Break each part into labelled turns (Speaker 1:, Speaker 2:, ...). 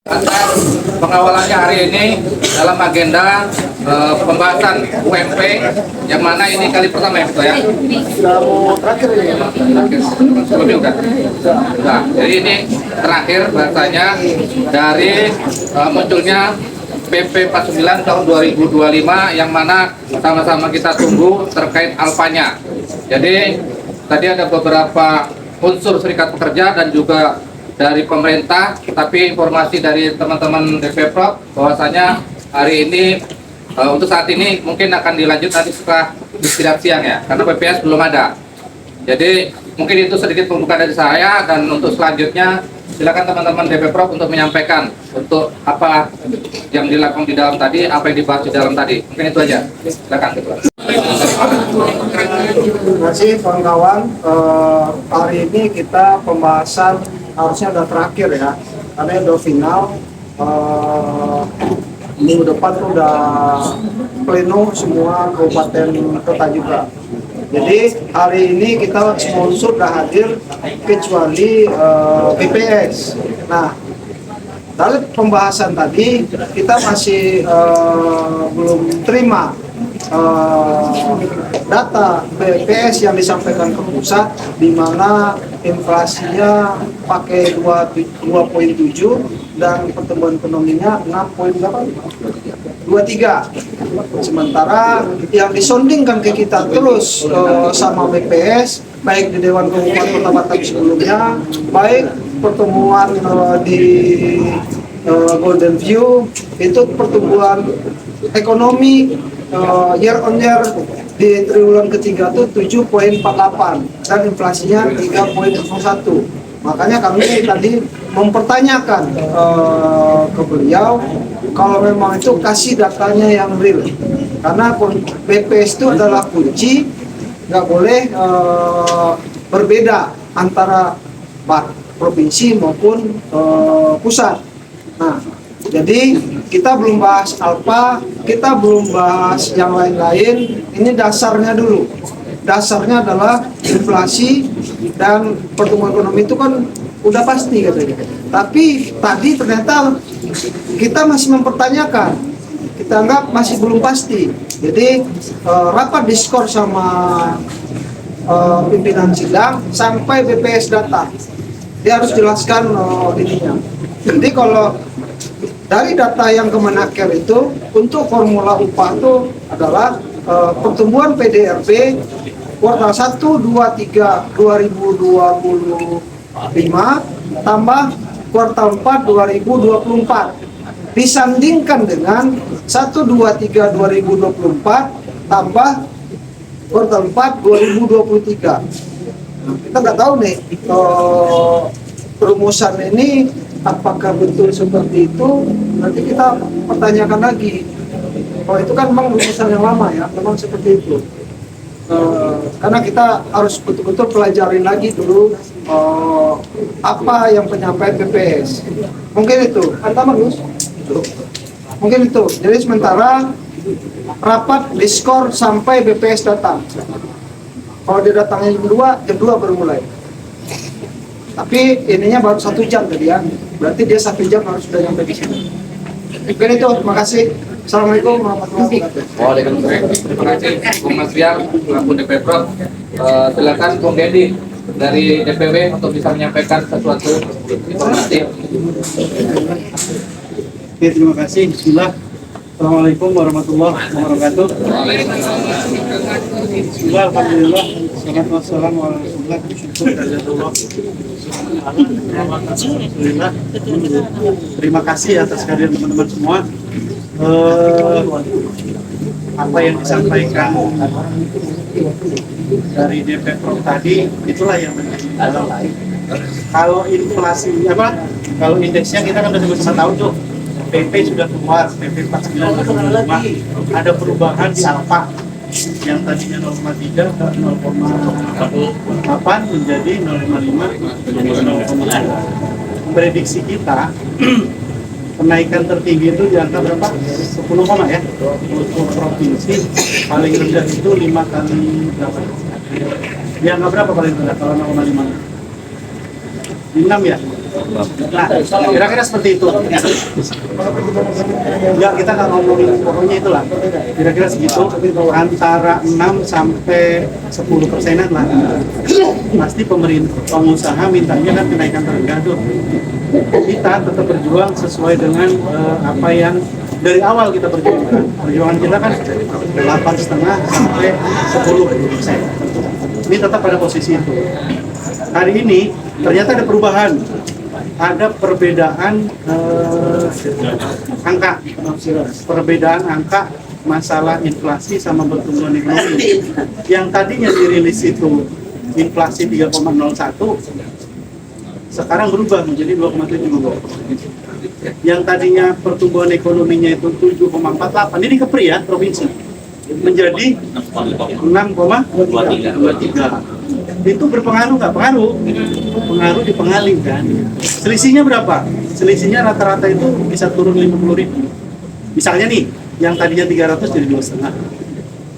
Speaker 1: Atas pengawalannya hari ini dalam agenda pembahasan UMP yang mana ini kali pertama ya Pak ya?
Speaker 2: Terakhir ini ya Pak?
Speaker 1: Sebelumnya kan? Nah, jadi ini terakhir bahasanya dari munculnya PP 49 tahun 2025 yang mana sama-sama kita tunggu terkait alfanya. Jadi tadi ada beberapa unsur serikat pekerja dan juga dari pemerintah, tapi informasi dari teman-teman DPProd bahwasanya hari ini untuk saat ini mungkin akan dilanjut nanti setelah istirahat siang ya, karena PPS belum ada. Jadi mungkin itu sedikit pembukaan dari saya, dan untuk selanjutnya silakan teman-teman DPProd untuk menyampaikan untuk apa yang dilakukan di dalam tadi, apa yang dibahas di dalam tadi. Mungkin itu aja. Silakan Ketua.
Speaker 2: Terima kasih kawan-kawan. Hari ini kita pembahasan harusnya udah terakhir ya, karena udah final. Minggu depan tuh udah pleno semua kabupaten kota juga. Jadi hari ini kita semua unsur udah hadir kecuali BPS. Nah, dalam pembahasan tadi kita masih belum terima data BPS yang disampaikan ke pusat, di mana inflasinya pakai 2,7 dan pertumbuhan ekonominya 6,23. Sementara yang disondingkan ke kita terus sama BPS, baik di Dewan Kabupaten Kota Batam sebelumnya, baik pertemuan di Golden View, itu pertumbuhan ekonomi year on year di triwulan ketiga itu 7,48 dan inflasinya 3,01. Makanya kami tadi mempertanyakan ke beliau kalau memang itu kasih datanya yang real, karena BPS itu adalah kunci, nggak boleh berbeda antara provinsi maupun pusat. Nah, jadi kita belum bahas alfa, kita belum bahas yang lain-lain. Ini dasarnya dulu. Dasarnya adalah inflasi dan pertumbuhan ekonomi itu kan udah pasti katanya. Tapi tadi ternyata kita masih mempertanyakan. Kita anggap masih belum pasti. Jadi rapat diskors sama pimpinan sidang sampai BPS datang. Dia harus jelaskan ininya. Jadi kalau dari data yang Kemenaker itu untuk formula upah itu adalah pertumbuhan PDRB kuartal 1, 2, 3 2025 tambah kuartal 4 2024 disandingkan dengan 1, 2, 3 2024 tambah kuartal 4 2023. Kita nggak tahu nih perumusan ini apakah betul seperti itu, nanti kita pertanyakan lagi. Oh, itu kan memang rumusan yang lama ya, memang seperti itu. Karena kita harus betul-betul pelajarin lagi dulu apa yang penyampaian BPS. Mungkin itu, Bagus. Mungkin itu. Jadi sementara rapat diskor sampai BPS datang. Kalau dia datangnya jam 2 baru mulai. Tapi ininya baru 1 jam tadi ya. Berarti dia 1 jam harus sudah nyampe di sini. Mungkin itu, terima kasih. Assalamualaikum warahmatullahi wabarakatuh.
Speaker 1: Waalaikumsalam. Terima kasih Bung Mas Rial, selaku DPProd. Silakan Bung Dedi dari DPW untuk bisa menyampaikan sesuatu informasi.
Speaker 3: Oke, terima kasih. Bismillah. Assalamualaikum warahmatullahi wabarakatuh. Bismillah, alhamdulillah. Salatu wassalamu ala rasulillah. Syukur kehadiratullah. Alhamdulillah. Terima kasih atas kehadiran teman-teman semua. Apa yang disampaikan dari DPProd tadi, itulah yang menjadi kalau inflasi kalau indeksnya kita kan sudah sama tahu tuh, PP sudah keluar, PP 49 ada perubahan di alfa yang tadinya 0,3 ke 0,8 menjadi 0,5 menjadi 0,6. Prediksi kita kenaikan tertinggi itu di angka berapa? 10, ya? Untuk provinsi paling rendah itu 5 kali berapa? Di angka berapa paling rendah kalau 0,5? 6 ya? Nah, kira-kira seperti itu. Ya, kita nggak ngomongin pokoknya itulah. Kira-kira segitu, antara 6 sampai 10%-an lah. Pasti pemerintah, pengusaha mintanya kan kenaikan harga tuh. Kita tetap berjuang sesuai dengan apa yang dari awal kita perjuangkan. Perjuangan kita kan 8,5 sampai 10%. Ini tetap pada posisi itu. Hari ini ternyata ada perubahan, ada perbedaan angka masalah inflasi sama pertumbuhan ekonomi. Yang tadinya dirilis itu inflasi 3,01, sekarang berubah menjadi 2,70. Yang tadinya pertumbuhan ekonominya itu 7,48, ini Kepri ya, provinsi, menjadi 6,23. Itu berpengaruh nggak? Pengaruh di pengaling kan. Selisihnya berapa? Selisihnya rata-rata itu bisa turun 50.000. Misalnya nih, yang tadinya 300 jadi 2,5.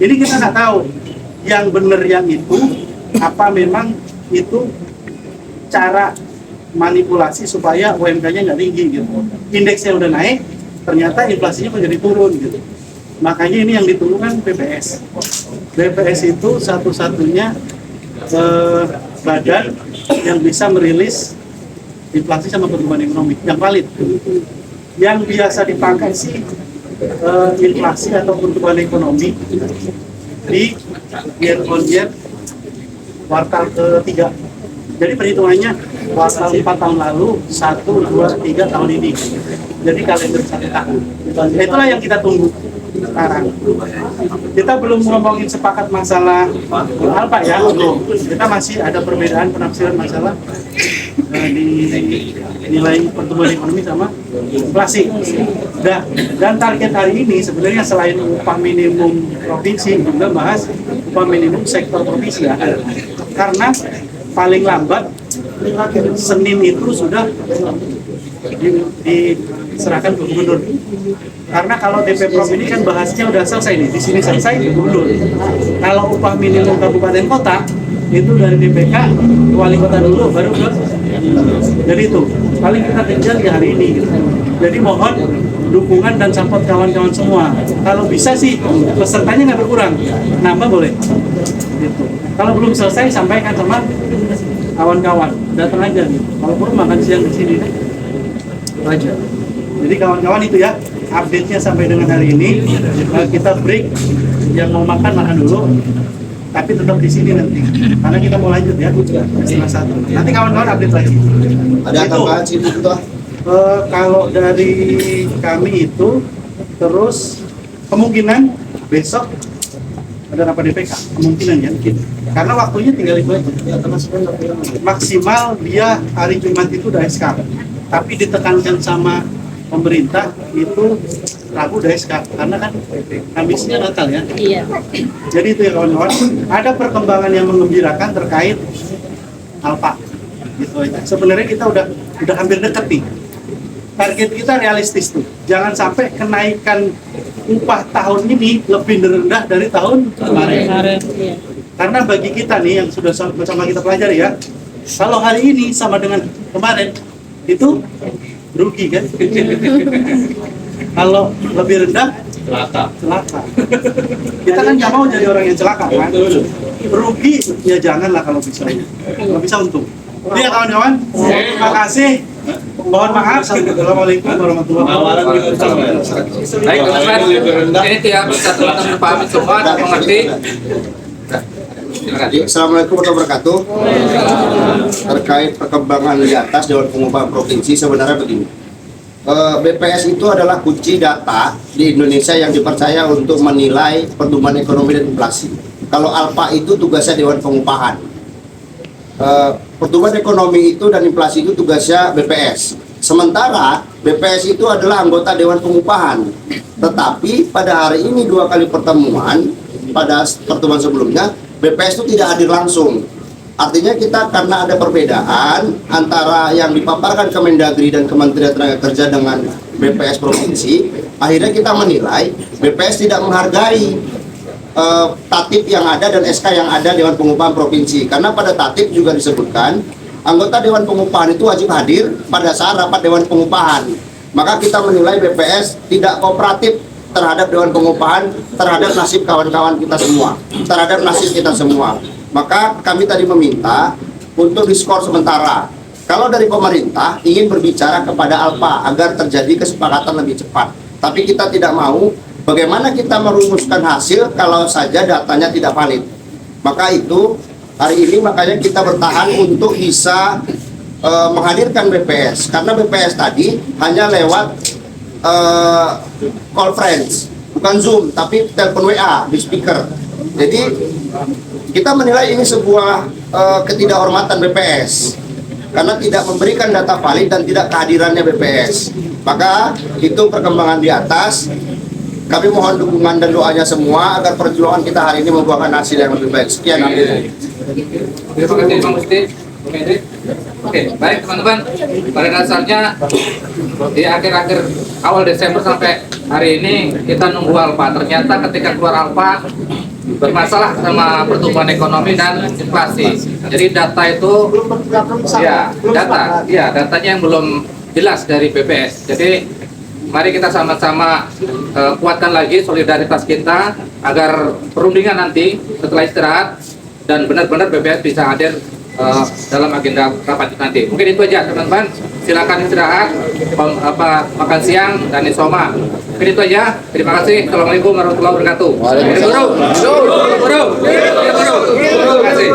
Speaker 3: Jadi kita nggak tahu yang benar yang itu apa memang itu cara manipulasi supaya UMK-nya nggak tinggi gitu. Indeksnya udah naik, ternyata inflasinya menjadi turun gitu. Makanya ini yang ditunggu kan BPS. BPS itu satu-satunya badan yang bisa merilis inflasi sama pertumbuhan ekonomi yang valid. Yang biasa dipakai sih inflasi atau pertumbuhan ekonomi di year on year kuartal ketiga. Jadi perhitungannya kuartal 4 tahun lalu, 1, 2, 3 tahun ini. Jadi kalender 1 tahun. Itulah yang kita tunggu sekarang. Kita belum ngomongin sepakat masalah apa ya, kita masih ada perbedaan penafsiran masalah di nilai pertumbuhan ekonomi sama inflasi. Dan target hari ini sebenarnya selain upah minimum provinsi juga bahas upah minimum sektor provinsi ya. Karena paling lambat Senin itu sudah diserahkan ke gubernur. Karena kalau DP Prov ini kan bahasnya udah selesai nih, di sini selesai di gubernur. Kalau upah minimum kabupaten kota itu dari DPK ke wali kota dulu, baru ke. Jadi itu paling kita kejar di hari ini. Gitu. Jadi mohon dukungan dan support kawan-kawan semua. Kalau bisa sih pesertanya nggak berkurang, nambah boleh. Gitu. Kalau belum selesai sampaikan sama kawan-kawan, datang aja nih. Kalau perlu makan siang di sini deh. Itu aja. Jadi kawan-kawan itu ya, update-nya sampai dengan hari ini. Kita break, yang mau makan dulu. Tapi tetap di sini nanti, karena kita mau lanjut ya, setengah 1. Nanti kawan-kawan update lagi.
Speaker 4: Ada tambahan sih itu toh?
Speaker 3: Kalau dari kami itu, terus kemungkinan besok ada rapat DPK, kemungkinan ya, karena waktunya tinggal itu aja. Maksimal dia hari Jumat itu udah SK, tapi ditekankan sama pemerintah itu Rabu udah SK, karena kan Kamisnya Natal ya.
Speaker 5: Iya.
Speaker 3: Jadi itu ya kawan-kawan, ada perkembangan yang menggembirakan terkait Alfa. Gitu aja. Sebenarnya kita udah hampir deket nih. Target kita realistis tuh. Jangan sampai kenaikan upah tahun ini lebih rendah dari tahun kemarin.
Speaker 5: Iya.
Speaker 3: Karena bagi kita nih yang sudah sama kita pelajari ya, kalau hari ini sama dengan kemarin itu rugi kan? Kalau lebih rendah celaka. Kita kan nggak mau jadi orang yang celaka kan? Rugi ya janganlah kalau bisa. Kalau bisa untung. Iya kawan-kawan, terima kasih. Mohon maaf. Assalamualaikum warahmatullahi wabarakatuh.
Speaker 1: Baik teman-teman, ini tiap bisa teman-teman pahami semua dan mengerti. Silakan.
Speaker 4: Assalamualaikum warahmatullahi wabarakatuh. Terkait perkembangan di atas Dewan Pengupahan Provinsi, sebenarnya begini. BPS itu adalah kunci data di Indonesia yang dipercaya untuk menilai pertumbuhan ekonomi dan inflasi. Kalau Alfa itu tugasnya Dewan Pengupahan. Pertumbuhan ekonomi itu dan inflasi itu tugasnya BPS. Sementara BPS itu adalah anggota Dewan Pengupahan. Tetapi pada hari ini 2 kali pertemuan, pada pertemuan sebelumnya BPS itu tidak hadir langsung. Artinya kita karena ada perbedaan antara yang dipaparkan Kemendagri dan Kementerian Tenaga Kerja dengan BPS Provinsi, akhirnya kita menilai BPS tidak menghargai tatip yang ada dan SK yang ada Dewan Pengupahan Provinsi. Karena pada tatip juga disebutkan anggota Dewan Pengupahan itu wajib hadir pada saat rapat Dewan Pengupahan. Maka kita menilai BPS tidak kooperatif terhadap Dewan Pengupahan, terhadap nasib kawan-kawan kita semua, terhadap nasib kita semua. Maka kami tadi meminta untuk diskor sementara. Kalau dari pemerintah ingin berbicara kepada Alpa agar terjadi kesepakatan lebih cepat. Tapi kita tidak mau, bagaimana kita merumuskan hasil kalau saja datanya tidak valid. Maka itu hari ini makanya kita bertahan untuk bisa menghadirkan BPS. Karena BPS tadi hanya lewat conference, bukan Zoom, tapi telepon WA di speaker. Jadi kita menilai ini sebuah ketidakhormatan BPS karena tidak memberikan data valid dan tidak kehadirannya BPS. Maka itu perkembangan di atas. Kami mohon dukungan dan doanya semua agar perjuangan kita hari ini membuahkan hasil yang lebih baik. Sekian.
Speaker 1: Terima kasih Bang Musti. Oke, baik teman-teman. Pada dasarnya di akhir-akhir awal Desember sampai hari ini kita nunggu Alfa. Ternyata ketika keluar Alfa bermasalah sama pertumbuhan ekonomi dan inflasi. Jadi data itu datanya yang belum jelas dari BPS. Jadi mari kita sama-sama kuatkan lagi solidaritas kita agar perundingan nanti setelah istirahat dan benar-benar BPS bisa hadir dalam agenda rapat nanti. Mungkin itu aja teman-teman. Silakan istirahat, makan siang dan isoma. Mungkin itu aja. Terima kasih. Assalamualaikum warahmatullahi wabarakatuh. Terima kasih.